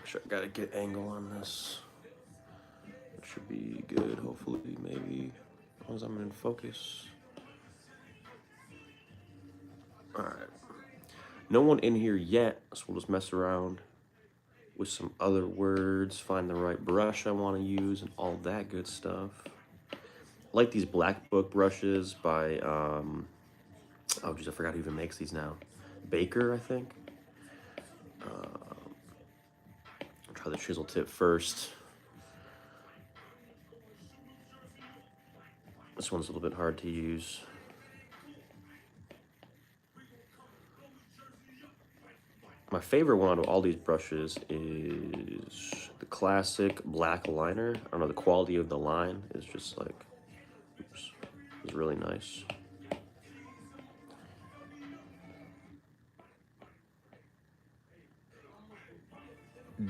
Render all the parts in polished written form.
sure I got a good angle on this. It should be good, hopefully, maybe, as long as I'm in focus. All right. No one in here yet, so we'll just mess around with some other words, find the right brush I want to use, and all that good stuff. I like these Black Book brushes by, oh geez, I forgot who even makes these now. Baker, I think. I'll try the chisel tip first. This one's a little bit hard to use. My favorite one out of all these brushes is the classic black liner. I don't know, the quality of the line is just like, oops, is really nice.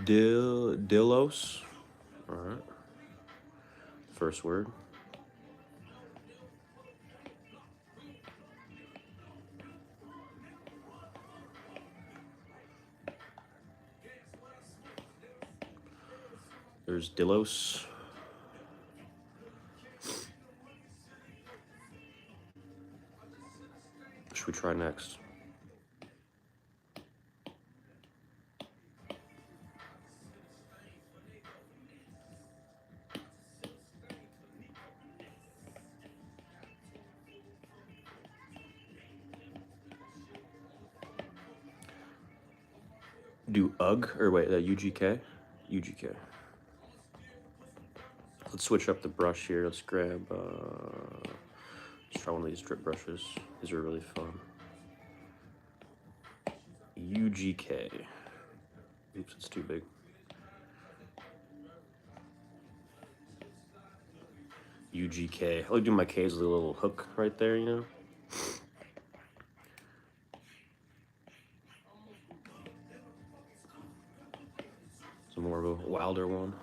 Delos. All right. First word. There's Delos. What should we try next? Do UGG, or wait, UGK? UGK. Let's switch up the brush here. Let's grab, let's try one of these drip brushes. These are really fun. UGK. Oops, it's too big. UGK. I like doing my K's with a little hook right there, you know? Some more of a wilder one.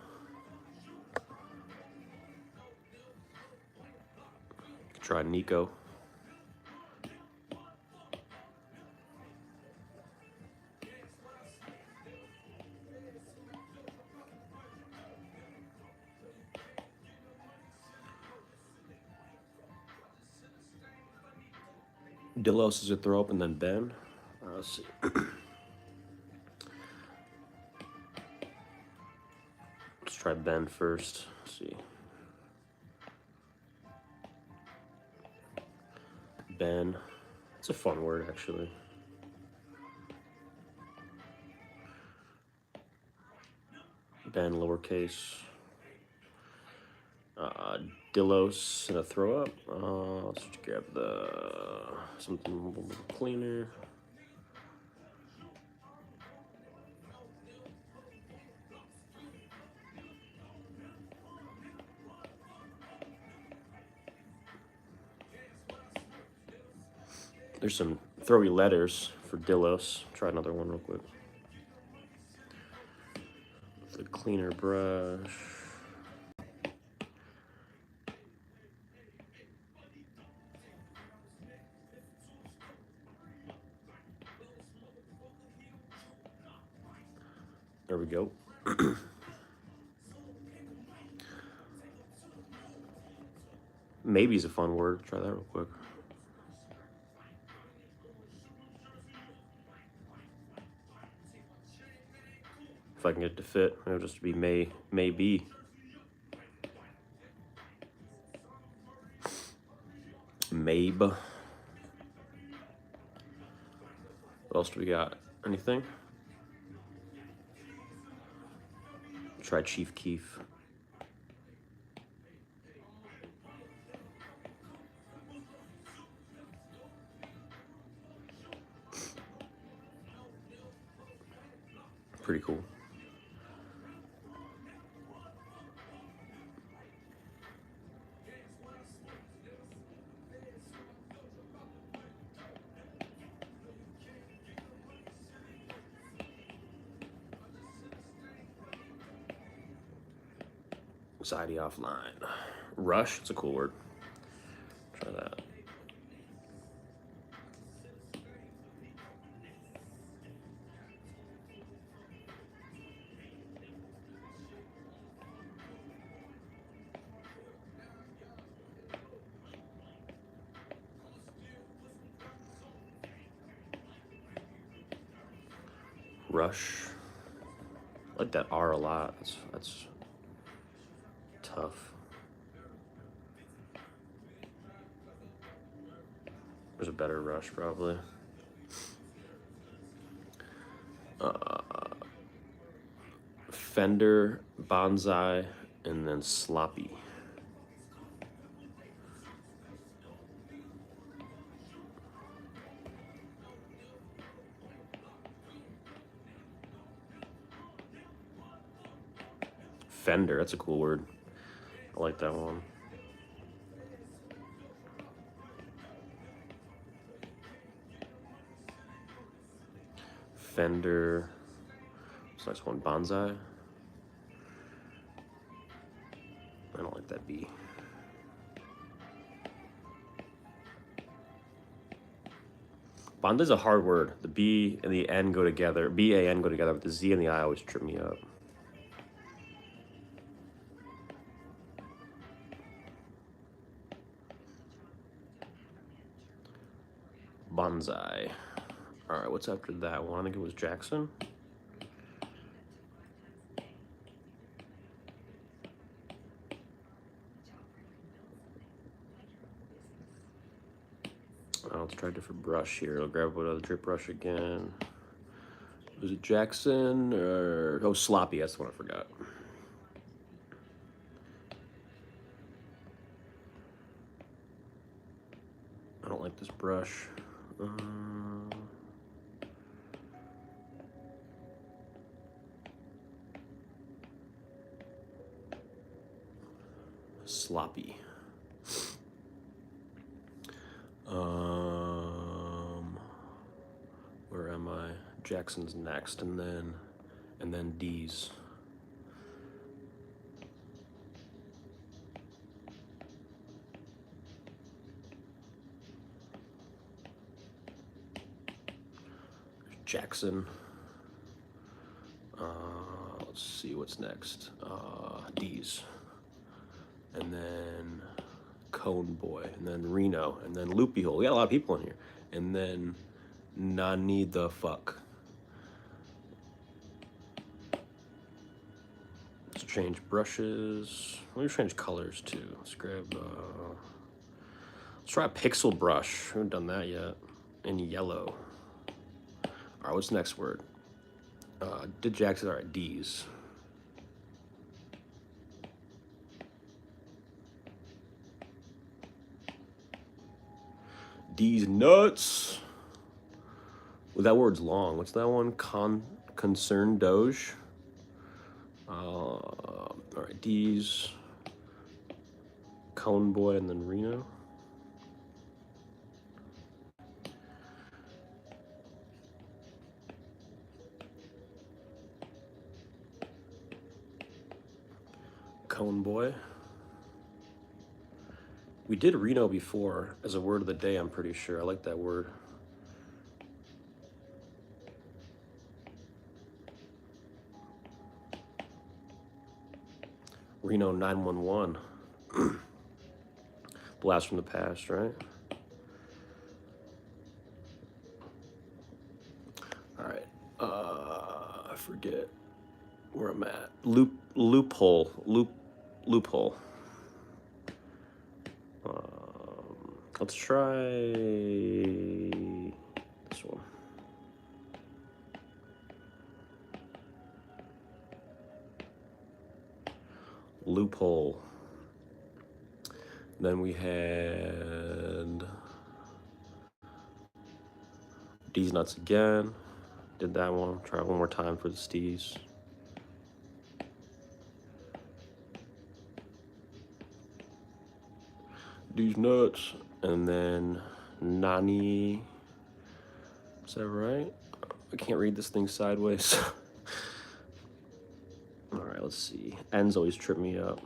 Try Nico. Delos is a throw up, and then Ben. Let's see. Let's try Ben first. Let's see. Ben. It's a fun word, actually. Ben, lowercase. Delos and a throw up. Let's just grab something a little cleaner. There's some throwy letters for Delos. Try another one real quick. With a cleaner brush. There we go. Maybe is a fun word. Try that real quick. If I can get it to fit, it'll just be maybe. Maybe. What else do we got? Anything? Try Chief Keef. Pretty cool. Anxiety offline. Rush, it's a cool word. Try that. Rush. I like that R a lot. That's tough. There's a better Rush probably. Fender, Bonsai, and then Sloppy. Fender, that's a cool word. I like that one. Fender. What's the next one? Bonsai. I don't like that B. Bonsai's a hard word. The B and the N go together. B-A-N go together, but the Z and the I always trip me up. Bonsai. All right, what's after that one? I think it was Jackson. Let's try a different brush here. I'll grab another drip brush again. Was it Jackson or Sloppy? That's the one I forgot. I don't like this brush. Sloppy. Where am I? Jackson's next, and then D's. Jackson. Let's see what's next. D's, and then Cone Boy, and then Reno, and then Loopy Hole. We got a lot of people in here, and then Nani the fuck. Let's change brushes. Let me change colors too. Let's grab. Let's try a pixel brush. We haven't done that yet. In yellow. All right, what's the next word? Did Jackson? All right, D's. D's nuts. Well, that word's long. What's that one? Concern Doge. All right, D's. Cone Boy, and then Reno. Cone Boy. We did Reno before as a word of the day, I'm pretty sure. I like that word. Reno 911. Blast from the past, right? All right. I forget where I'm at. Loophole. Let's try this one. Loophole. Then we had D's nuts again. Did that one. Try it one more time for the Steez. D's nuts. And then Nani. Is that right? I can't read this thing sideways. All right, let's see. N's always trip me up.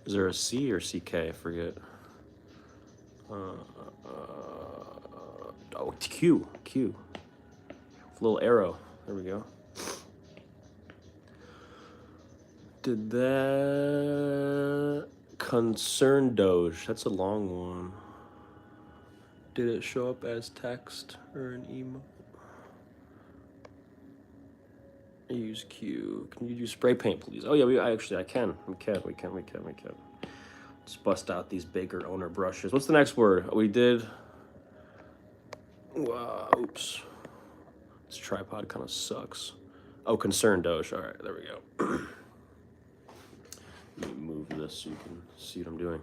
Is there a C or CK? I forget. Oh, Q. Little arrow. There we go. Did that. Concern Doge. That's a long one. Did it show up as text or an email? Use Q. Can you do spray paint, please? Oh yeah, I can. We can. Let's bust out these Baker owner brushes. What's the next word? We did. Oops. This tripod kind of sucks. Oh, concern Doge. All right, there we go. Let me move this so you can see what I'm doing.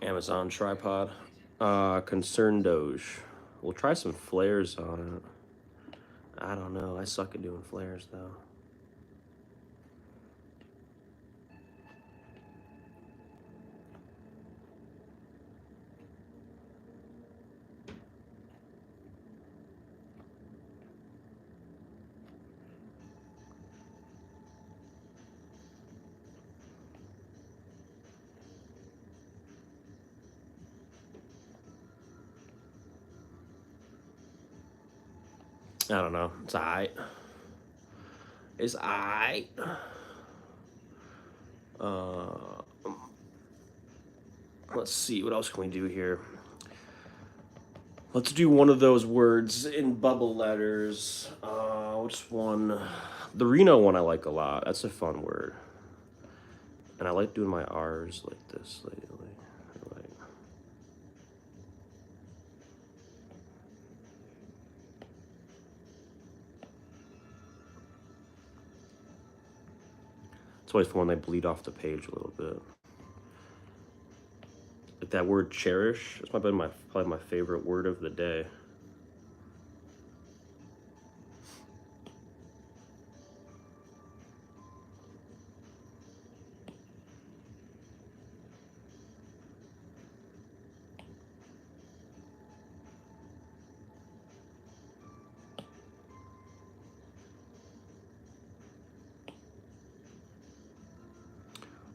Amazon tripod. Concern Doge. We'll try some flares on it. I don't know. I suck at doing flares though. I don't know. It's alright. It's alright. Let's see. What else can we do here? Let's do one of those words in bubble letters. Which one? The Reno one I like a lot. That's a fun word. And I like doing my R's like this lately. It's always fun when they bleed off the page a little bit. Like that word cherish. That's probably my favorite word of the day.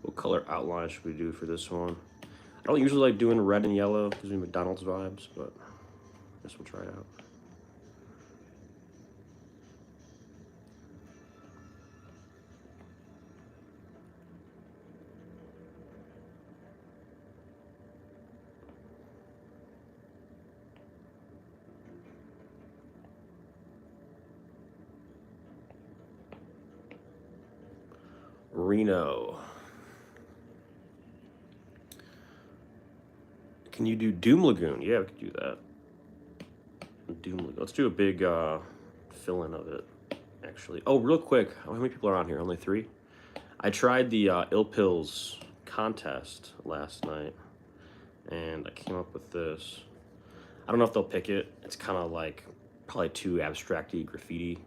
What color outline should we do for this one? I don't usually like doing red and yellow. Gives me McDonald's vibes, but I guess we'll try it out. Reno. Can you do Doom Lagoon? Yeah, we could do that. Doom Lagoon. Let's do a big fill-in of it, actually. Oh, real quick. How many people are on here? Only 3? I tried the Ill Pills contest last night, and I came up with this. I don't know if they'll pick it. It's kind of like probably too abstract-y graffiti,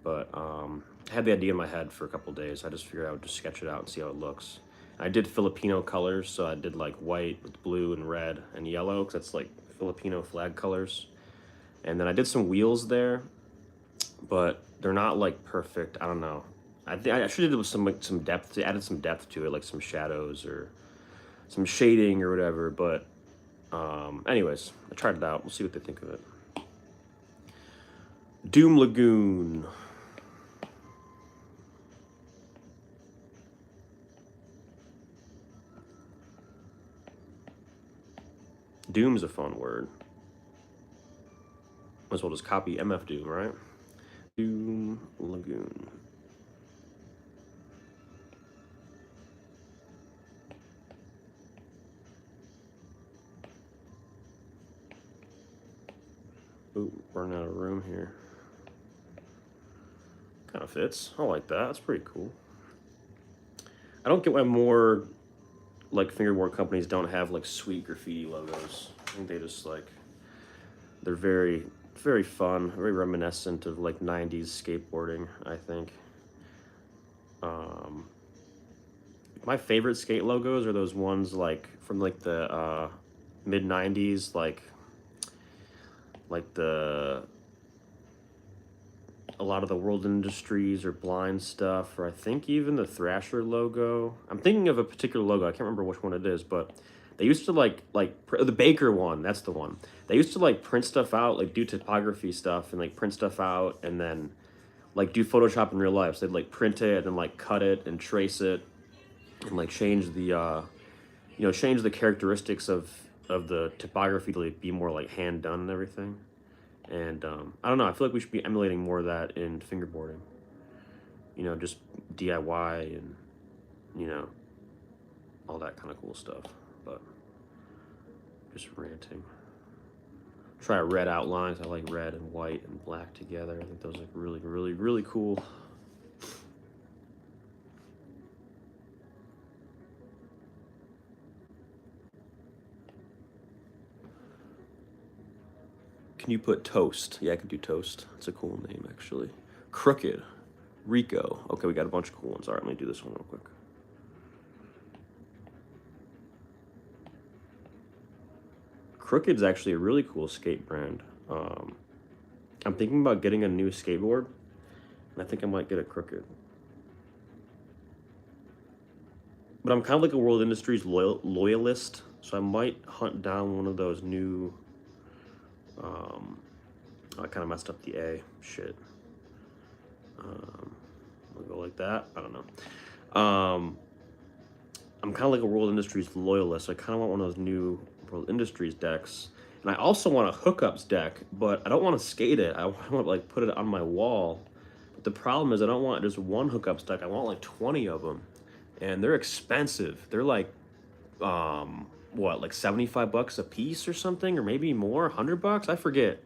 but I had the idea in my head for a couple days. I just figured I would just sketch it out and see how it looks. I did Filipino colors, so I did like white with blue and red and yellow, because that's like Filipino flag colors. And then I did some wheels there, but they're not like perfect. I don't know. I think I actually did it with some depth. Added some depth to it, like some shadows or some shading or whatever. But anyways, I tried it out. We'll see what they think of it. Doom Lagoon. Doom's a fun word. Might as well just copy MF Doom, right? Doom Lagoon. Ooh, running out of room here. Kind of fits. I like that. That's pretty cool. I don't get why more like fingerboard companies don't have like sweet graffiti logos. I think they just like, they're very, very fun, very reminiscent of like 90s skateboarding, I think. My favorite skate logos are those ones like from like the mid 90s, like a lot of the World Industries or Blind stuff, or I think even the Thrasher logo. I'm thinking of a particular logo. I can't remember which one it is, but they used to like the Baker one. That's the one. They used to like print stuff out, like do typography stuff and like print stuff out, and then like do Photoshop in real life. So they'd like print it and like cut it and trace it and like change the change the characteristics of the typography to like be more like hand done and everything. And I don't know, I feel like we should be emulating more of that in fingerboarding. Just DIY and all that kind of cool stuff. But just ranting. Try red outlines. I like red and white and black together. I think those look really, really, really cool. Can you put Toast? Yeah, I could do Toast. It's a cool name, actually. Crooked. Rico. Okay, we got a bunch of cool ones. All right, let me do this one real quick. Crooked's actually a really cool skate brand. I'm thinking about getting a new skateboard, and I think I might get a Crooked. But I'm kind of like a World Industries loyalist, so I might hunt down one of those new. I kind of messed up the A. Shit. We'll go like that. I don't know. I'm kind of like a World Industries loyalist. So I kind of want one of those new World Industries decks. And I also want a hookups deck, but I don't want to skate it. I want to like put it on my wall. But the problem is I don't want just one hookups deck. I want like 20 of them. And they're expensive. They're like, what, like 75 bucks a piece or something? Or maybe more, 100 bucks? I forget.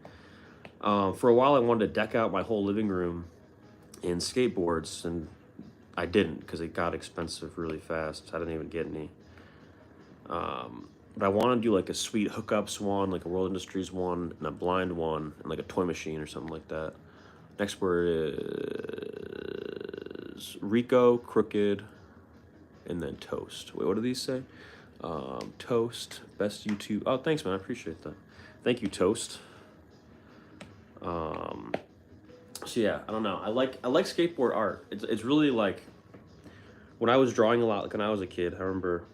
For a while I wanted to deck out my whole living room in skateboards, and I didn't because it got expensive really fast. So I didn't even get any. But I want to do like a sweet hookups one, like a World Industries one, and a blind one, and like a toy machine or something like that. Next word is Rico, Crooked, and then Toast. Wait, what do these say? Toast, best YouTube. Oh, thanks, man. I appreciate that. Thank you, Toast. So yeah, I don't know. I like skateboard art. It's really like when I was drawing a lot, like when I was a kid. I remember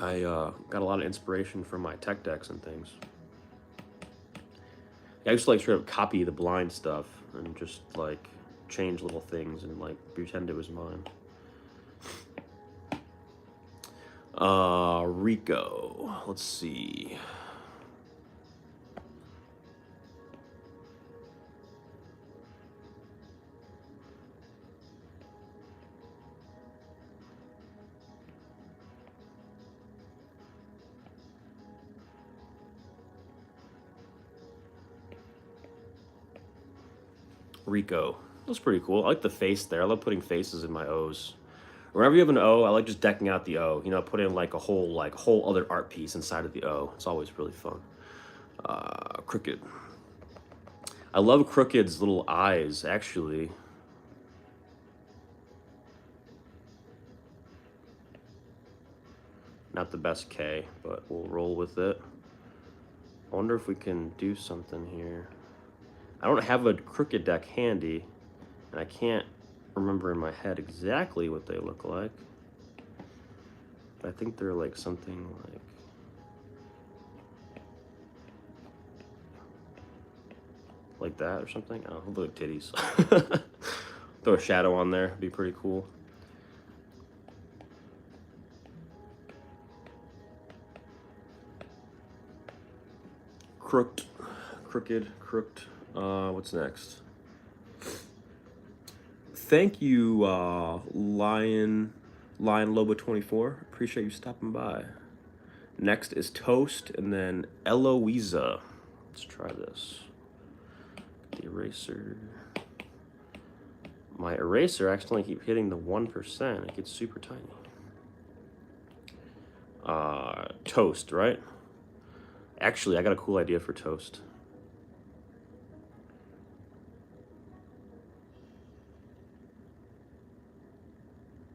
I got a lot of inspiration from my tech decks and things. I used to like straight up copy the blind stuff and just like change little things and like pretend it was mine. Rico. Let's see. Rico. That's pretty cool. I like the face there. I love putting faces in my O's. Whenever you have an O, I like just decking out the O. Put in like a whole other art piece inside of the O. It's always really fun. Crooked. I love Crooked's little eyes, actually. Not the best K, but we'll roll with it. I wonder if we can do something here. I don't have a Crooked deck handy, and I can't remember in my head exactly what they look like. But I think they're like something like that or something. I don't know, look like titties. Throw a shadow on there, be pretty cool. Crooked. What's next? Thank you, Lion Lobo 24. Appreciate you stopping by. Next is Toast, and then Eloisa. Let's try this. The eraser. My eraser accidentally keep hitting the 1%. It gets super tiny. Toast, right? Actually, I got a cool idea for Toast.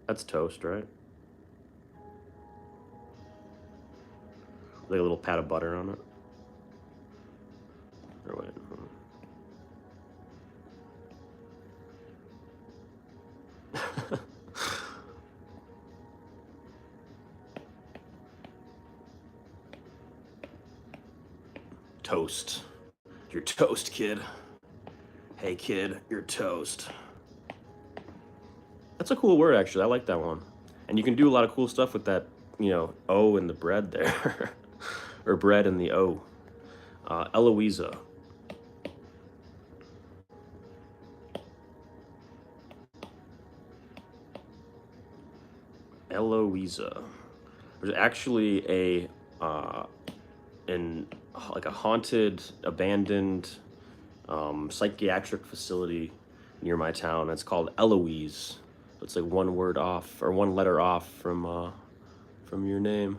That's Toast, right? Like a little pat of butter on it. Or wait. Toast. You're toast, kid. Hey, kid, you're toast. That's a cool word, actually. I like that one. And you can do a lot of cool stuff with that, you know, O in the bread there. Or bread in the O. Eloisa. Eloisa. There's actually like a haunted, abandoned psychiatric facility near my town. It's called Eloise. It's like one word off, or one letter off from your name.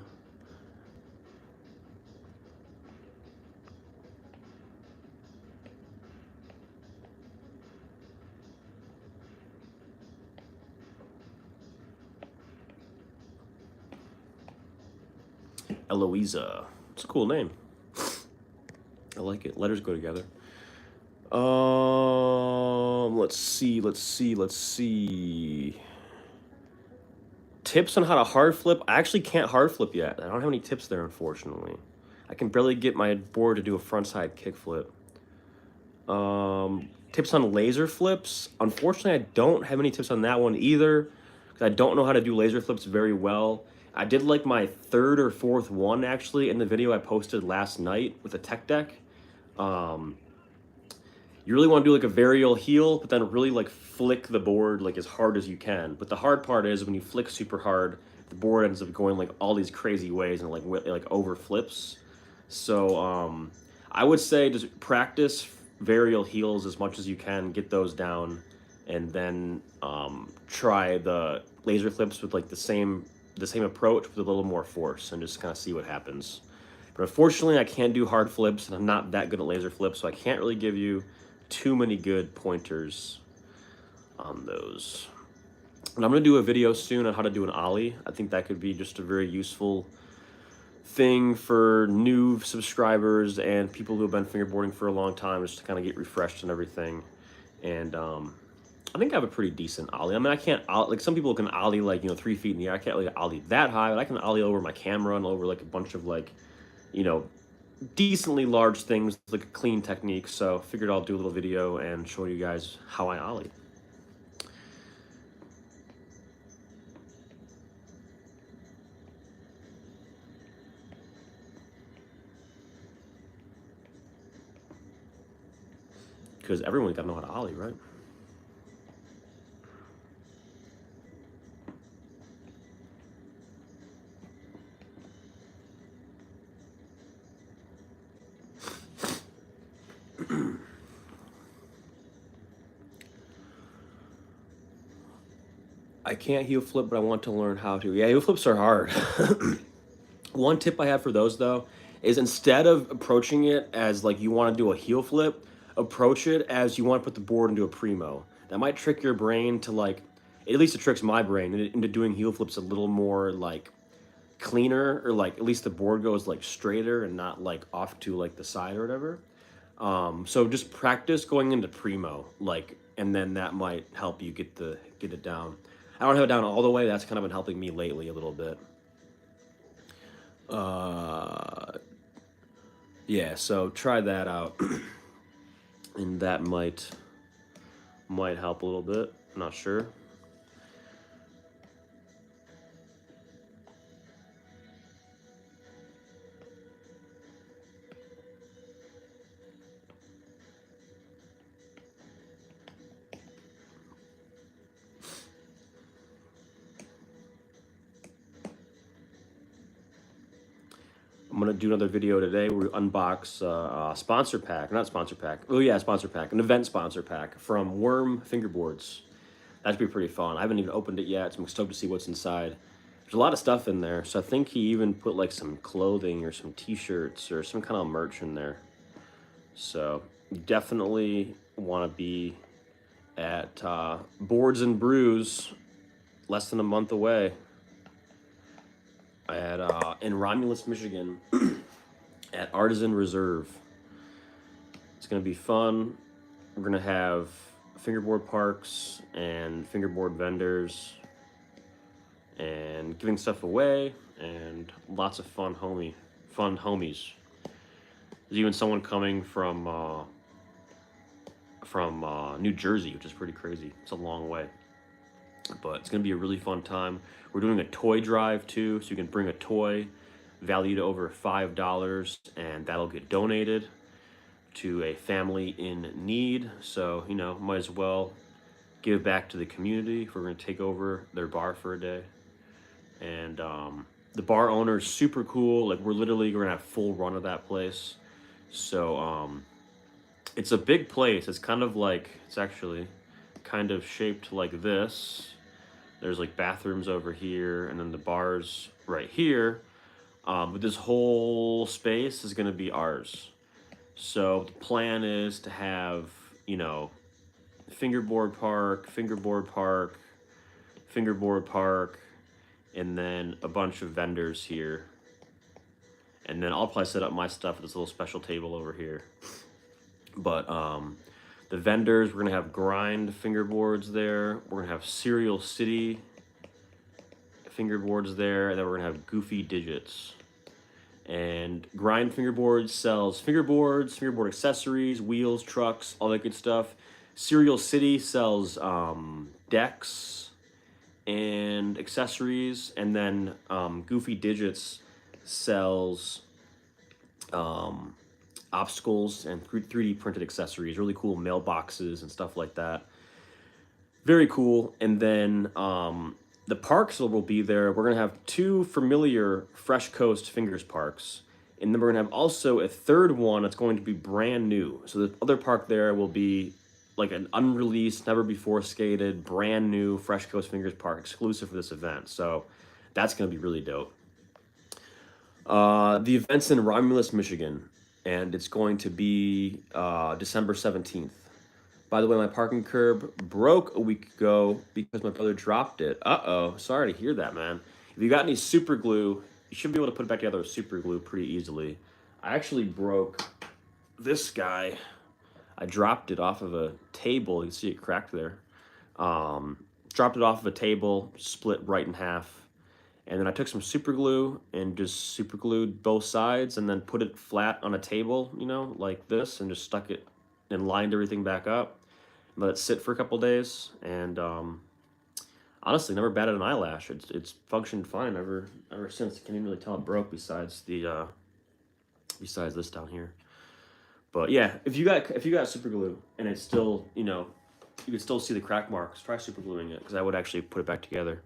Eloisa. It's a cool name. I like it. Letters go together. Let's see. Tips on how to hard flip. I actually can't hard flip yet. I don't have any tips there, unfortunately. I can barely get my board to do a frontside kick flip. Tips on laser flips. Unfortunately, I don't have any tips on that one either, because I don't know how to do laser flips very well. I did like my third or fourth one, actually, in the video I posted last night with a tech deck. You really want to do like a varial heel, but then really like flick the board like as hard as you can. But the hard part is when you flick super hard, the board ends up going like all these crazy ways and like over flips. So I would say just practice varial heels as much as you can, get those down, and then try the laser flips with like the same approach with a little more force, and just kind of see what happens. But unfortunately, I can't do hard flips, and I'm not that good at laser flips, so I can't really give you too many good pointers on those. And I'm going to do a video soon on how to do an ollie. I think that could be just a very useful thing for new subscribers and people who have been fingerboarding for a long time, just to kind of get refreshed and everything. And I think I have a pretty decent ollie. I mean, I can't, like some people can ollie like, 3 feet in the air. I can't really ollie that high, but I can ollie over my camera and over like a bunch of like, decently large things, like a clean technique. So figured I'll do a little video and show you guys how I ollie. Because everyone's got to know how to ollie, right? I can't heel flip, but I want to learn how to. Yeah, heel flips are hard. One tip I have for those, though, is instead of approaching it as like you want to do a heel flip, approach it as you want to put the board into a primo. That might trick your brain to like, at least it tricks my brain into doing heel flips a little more like cleaner, or like at least the board goes like straighter and not like off to like the side or whatever. So just practice going into primo, like, and then that might help you get it down. I don't have it down all the way. That's kind of been helping me lately a little bit. Yeah, so try that out, and that might help a little bit. I'm not sure. I'm gonna do another video today where we unbox a sponsor pack, not sponsor pack. Oh yeah, sponsor pack, an event sponsor pack from Worm Fingerboards. That'd be pretty fun. I haven't even opened it yet, so I'm stoked to see what's inside. There's a lot of stuff in there, so I think he even put like some clothing or some T-shirts or some kind of merch in there. So you definitely want to be at Boards and Brews, less than a month away, at in Romulus, Michigan, at Artisan Reserve. It's gonna be fun. We're gonna have fingerboard parks and fingerboard vendors and giving stuff away and lots of fun homies. There's even someone coming from New Jersey, which is pretty crazy. It's a long way. But it's going to be a really fun time. We're doing a toy drive too, so you can bring a toy valued over $5, and that'll get donated to a family in need. So, you know, might as well give back to the community if we're going to take over their bar for a day. And the bar owner is super cool. Like, we're literally going to have full run of that place. So it's a big place. It's kind of like, it's actually kind of shaped like this. There's like bathrooms over here, and then the bar's right here. But this whole space is going to be ours. So the plan is to have, you know, fingerboard park, and then a bunch of vendors here. And then I'll probably set up my stuff at this little special table over here. But the vendors, we're gonna have grind fingerboards there. We're gonna have Cereal City fingerboards there, and then we're gonna have Goofy Digits. And Grind Fingerboards sells fingerboards, fingerboard accessories, wheels, trucks, all that good stuff. Cereal City sells decks and accessories, and then Goofy Digits sells obstacles and 3D printed accessories, really cool mailboxes and stuff like that. Very cool. And then the parks will be there. We're going to have 2 familiar Fresh Coast Fingers parks. And then we're going to have also a third one that's going to be brand new. So the other park there will be like an unreleased, never before skated, brand new Fresh Coast Fingers park exclusive for this event. So that's going to be really dope. The event's in Romulus, Michigan, and it's going to be December 17th. By the way, my parking curb broke a week ago because my brother dropped it. Uh-oh, sorry to hear that, man. If you got any super glue, you should be able to put it back together with super glue pretty easily. I actually broke this guy. I dropped it off of a table. You can see it cracked there. Dropped it off of a table, split right in half. And then I took some super glue and just super glued both sides and then put it flat on a table, you know, like this, and just stuck it and lined everything back up. Let it sit for a couple days, and honestly, never batted an eyelash. It's functioned fine ever since. Can't even really tell it broke besides the besides this down here. But yeah, if you got super glue and it's still, you know, you can still see the crack marks, try super gluing it, because I would actually put it back together.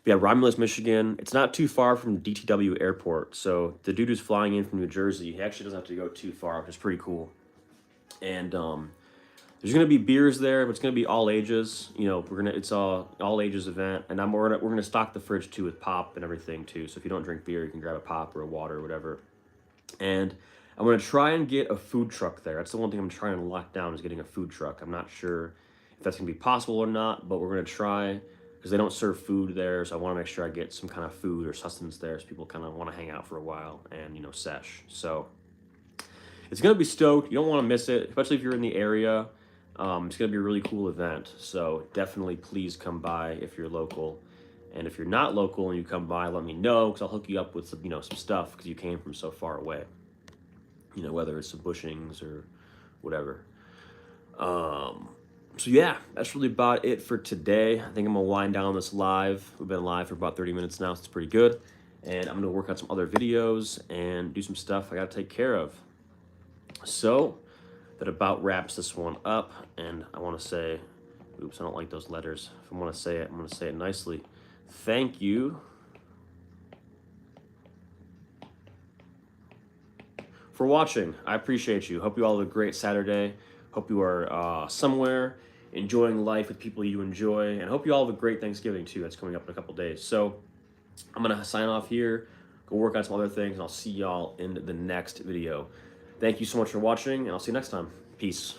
Yeah, Romulus, Michigan. It's not too far from DTW Airport. So the dude who's flying in from New Jersey, he actually doesn't have to go too far, which is pretty cool. And there's gonna be beers there, but it's gonna be all ages. You know, it's all ages event, and we're gonna stock the fridge too with pop and everything too. So if you don't drink beer, you can grab a pop or a water or whatever. And I'm gonna try and get a food truck there. That's the one thing I'm trying to lock down, is getting a food truck. I'm not sure if that's gonna be possible or not, but we're gonna try, because they don't serve food there. So I want to make sure I get some kind of food or sustenance there, so people kind of want to hang out for a while and, you know, sesh. So it's gonna be stoked. You don't want to miss it, especially if you're in the area. It's gonna be a really cool event. So definitely, please come by if you're local. And if you're not local and you come by, let me know, because I'll hook you up with some, you know, some stuff, because you came from so far away. You know, whether it's some bushings or whatever. So yeah, that's really about it for today. I think I'm gonna wind down this live. We've been live for about 30 minutes now, so it's pretty good. And I'm gonna work on some other videos and do some stuff I gotta take care of. So that about wraps this one up. And I wanna say, oops, I don't like those letters. If I wanna say it, I'm gonna say it nicely. Thank you for watching. I appreciate you. Hope you all have a great Saturday. Hope you are somewhere enjoying life with people you enjoy, and hope you all have a great Thanksgiving too. That's coming up in a couple days. So I'm gonna sign off here, go work on some other things, and I'll see y'all in the next video. Thank you so much for watching, and I'll see you next time. Peace.